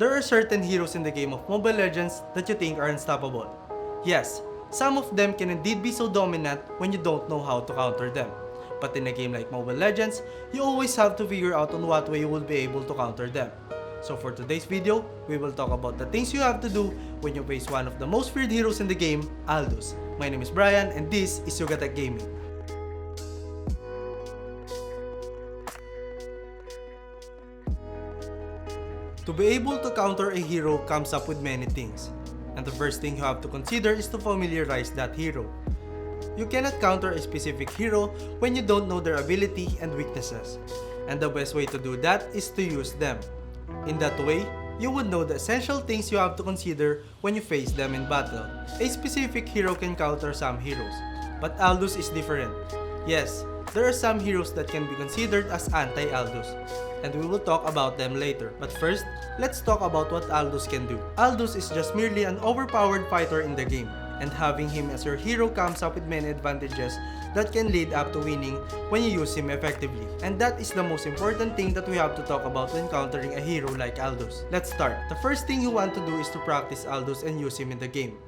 There are certain heroes in the game of Mobile Legends that you think are unstoppable. Yes, some of them can indeed be so dominant when you don't know how to counter them. But in a game like Mobile Legends, you always have to figure out on what way you will be able to counter them. So for today's video, we will talk about the things you have to do when you face one of the most feared heroes in the game, Aldous. My name is Brian and this is Yugatech Gaming. To be able to counter a hero comes up with many things, and the first thing you have to consider is to familiarize that hero. You cannot counter a specific hero when you don't know their ability and weaknesses, and the best way to do that is to use them. In that way, you would know the essential things you have to consider when you face them in battle. A specific hero can counter some heroes, but Aldous is different. Yes, there are some heroes that can be considered as anti-Aldous, and we will talk about them later. But first, let's talk about what Aldous can do. Aldous is just merely an overpowered fighter in the game, and having him as your hero comes up with many advantages that can lead up to winning when you use him effectively. And that is the most important thing that we have to talk about when countering a hero like Aldous. Let's start. The first thing you want to do is to practice Aldous and use him in the game.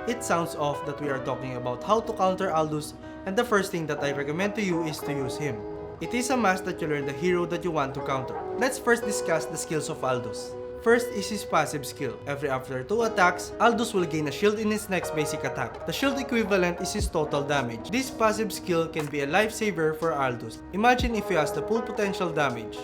It sounds off that we are talking about how to counter Aldous, and the first thing that I recommend to you is to use him. It is a must that you learn the hero that you want to counter. Let's first discuss the skills of Aldous. First is his passive skill. After 2 attacks, Aldous will gain a shield in his next basic attack. The shield equivalent is his total damage. This passive skill can be a lifesaver for Aldous. Imagine if he has the full potential damage.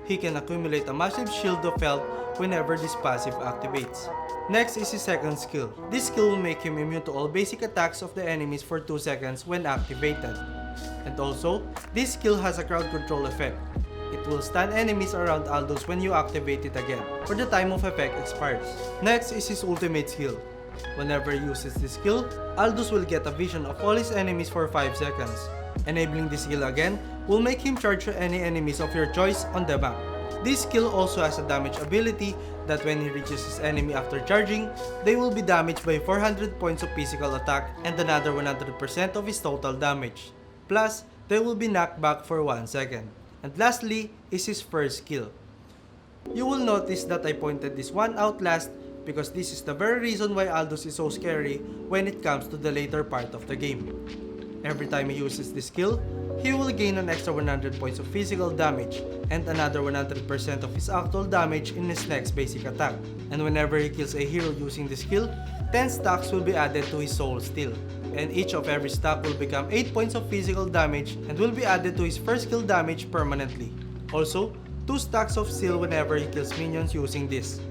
He can accumulate a massive shield of health whenever this passive activates. Next is his second skill. This skill will make him immune to all basic attacks of the enemies for 2 seconds when activated. And also, this skill has a crowd control effect. It will stun enemies around Aldous when you activate it again, or the time of effect expires. Next is his ultimate skill. Whenever he uses this skill, Aldous will get a vision of all his enemies for 5 seconds. Enabling this skill again will make him charge any enemies of your choice on the map. This skill also has a damage ability that when he reaches his enemy after charging, they will be damaged by 400 points of physical attack and another 100% of his total damage. Plus, they will be knocked back for 1 second. And lastly is his first skill. You will notice that I pointed this one out last because this is the very reason why Aldous is so scary when it comes to the later part of the game. Every time he uses this skill, he will gain an extra 100 points of physical damage and another 100% of his actual damage in his next basic attack. And whenever he kills a hero using this skill, 10 stacks will be added to his soul steal. And each of every stack will become 8 points of physical damage and will be added to his first skill damage permanently. Also, 2 stacks of steel whenever he kills minions using this.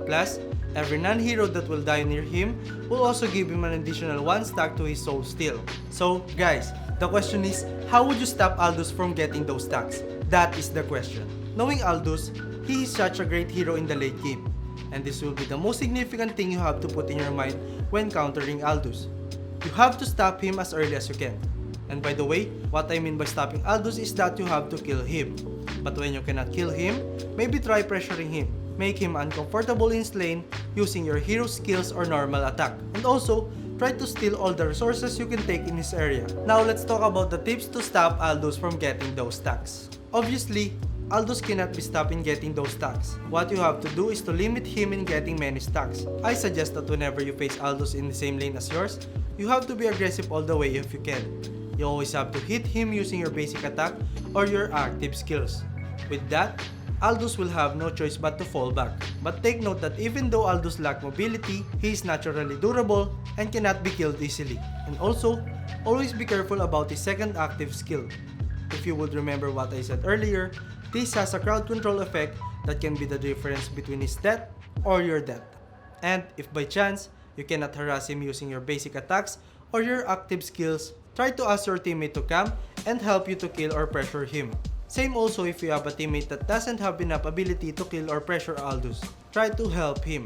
Plus, every non-hero that will die near him will also give him an additional 1 stack to his soul steal. So guys, the question is, how would you stop Aldous from getting those stacks? That is the question. Knowing Aldous, he is such a great hero in the late game. And this will be the most significant thing you have to put in your mind when countering Aldous. You have to stop him as early as you can. And by the way, what I mean by stopping Aldous is that you have to kill him. But when you cannot kill him, maybe try pressuring him. Make him uncomfortable in his lane using your hero skills or normal attack. And also, try to steal all the resources you can take in his area. Now let's talk about the tips to stop Aldous from getting those stacks. Obviously, Aldous cannot be stopped in getting those stacks. What you have to do is to limit him in getting many stacks. I suggest that whenever you face Aldous in the same lane as yours, you have to be aggressive all the way if you can. You always have to hit him using your basic attack or your active skills. With that, Aldous will have no choice but to fall back. But take note that even though Aldous lacks mobility, he is naturally durable and cannot be killed easily. And also, always be careful about his second active skill. If you would remember what I said earlier, this has a crowd control effect that can be the difference between his death or your death. And if by chance, you cannot harass him using your basic attacks or your active skills, try to ask your teammate to camp and help you to kill or pressure him. Same also if you have a teammate that doesn't have enough ability to kill or pressure Aldous. Try to help him.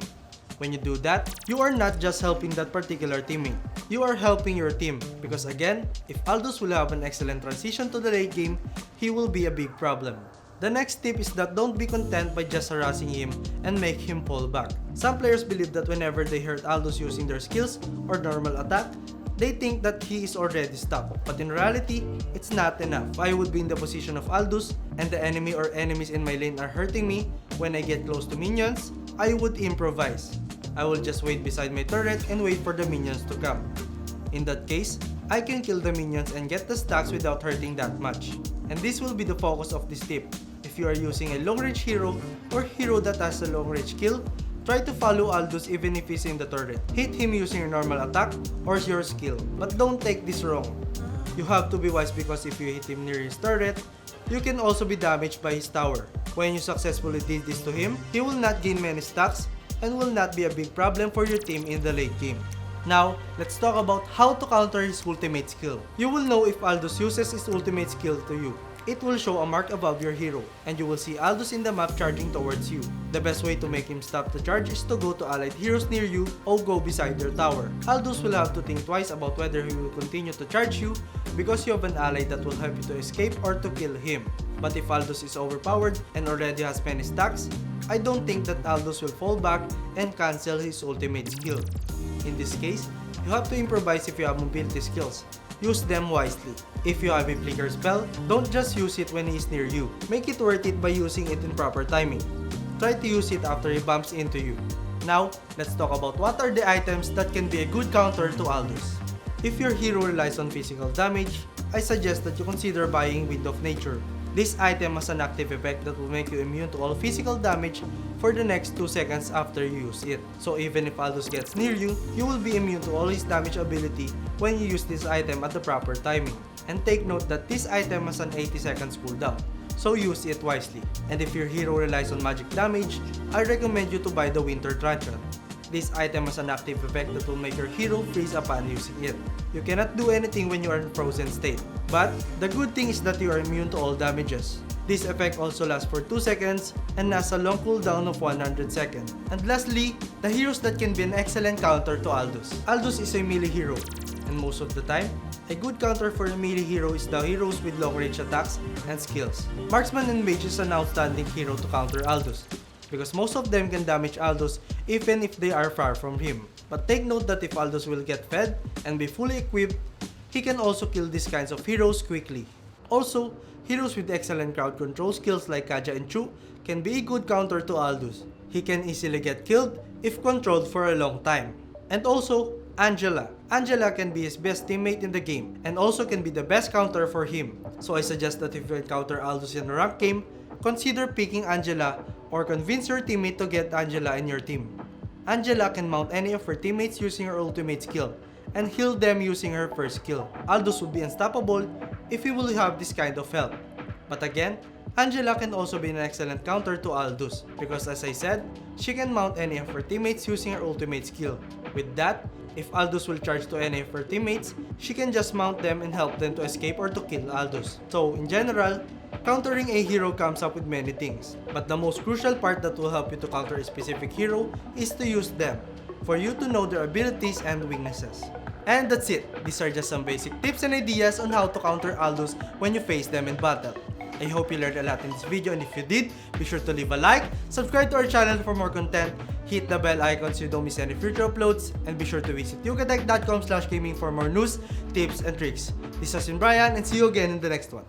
When you do that, you are not just helping that particular teammate. You are helping your team because again, if Aldous will have an excellent transition to the late game, he will be a big problem. The next tip is that don't be content by just harassing him and make him fall back. Some players believe that whenever they hurt Aldous using their skills or normal attack, they think that he is already stopped. But in reality, it's not enough. If I would be in the position of Aldous and the enemy or enemies in my lane are hurting me when I get close to minions, I would improvise. I will just wait beside my turret and wait for the minions to come. In that case, I can kill the minions and get the stacks without hurting that much. And this will be the focus of this tip. If you are using a long range hero or hero that has a long range kill, try to follow Aldous even if he's in the turret. Hit him using your normal attack or your skill, but don't take this wrong. You have to be wise because if you hit him near his turret, you can also be damaged by his tower. When you successfully did this to him, he will not gain many stacks and will not be a big problem for your team in the late game. Now, let's talk about how to counter his ultimate skill. You will know if Aldous uses his ultimate skill to you. It will show a mark above your hero, and you will see Aldous in the map charging towards you. The best way to make him stop the charge is to go to allied heroes near you or go beside their tower. Aldous will have to think twice about whether he will continue to charge you because you have an ally that will help you to escape or to kill him. But if Aldous is overpowered and already has many stacks, I don't think that Aldous will fall back and cancel his ultimate skill. In this case, you have to improvise if you have mobility skills. Use them wisely. If you have a flicker spell, don't just use it when he is near you. Make it worth it by using it in proper timing. Try to use it after he bumps into you. Now, let's talk about what are the items that can be a good counter to Aldous. If your hero relies on physical damage, I suggest that you consider buying Wind of Nature. This item has an active effect that will make you immune to all physical damage for the next 2 seconds after you use it. So even if Aldous gets near you, you will be immune to all his damage ability when you use this item at the proper timing. And take note that this item has an 80 seconds cooldown, so use it wisely. And if your hero relies on magic damage, I recommend you to buy the Winter Truncheon. This item has an active effect that will make your hero freeze upon using it. You cannot do anything when you are in frozen state, but the good thing is that you are immune to all damages. This effect also lasts for 2 seconds and has a long cooldown of 100 seconds. And lastly, the heroes that can be an excellent counter to Aldous. Aldous is a melee hero, and most of the time, a good counter for a melee hero is the heroes with long range attacks and skills. Marksman and Mage is an outstanding hero to counter Aldous, because most of them can damage Aldous even if they are far from him. But take note that if Aldous will get fed and be fully equipped, he can also kill these kinds of heroes quickly. Also, heroes with excellent crowd control skills like Kaja and Chu can be a good counter to Aldous. He can easily get killed if controlled for a long time. And also, Angela. Angela can be his best teammate in the game and also can be the best counter for him. So I suggest that if you encounter Aldous in a ranked game, consider picking Angela or convince your teammate to get Angela in your team. Angela can mount any of her teammates using her ultimate skill and heal them using her first skill. Aldous will be unstoppable if he will have this kind of help. But again, Angela can also be an excellent counter to Aldous because as I said, she can mount any of her teammates using her ultimate skill. With that, if Aldous will charge to any of her teammates, she can just mount them and help them to escape or to kill Aldous. So in general, countering a hero comes up with many things, but the most crucial part that will help you to counter a specific hero is to use them, for you to know their abilities and weaknesses. And that's it. These are just some basic tips and ideas on how to counter Aldous when you face them in battle. I hope you learned a lot in this video, and if you did, be sure to leave a like, subscribe to our channel for more content, hit the bell icon so you don't miss any future uploads, and be sure to visit yugatech.com/gaming for more news, tips, and tricks. This has been Brian, and see you again in the next one.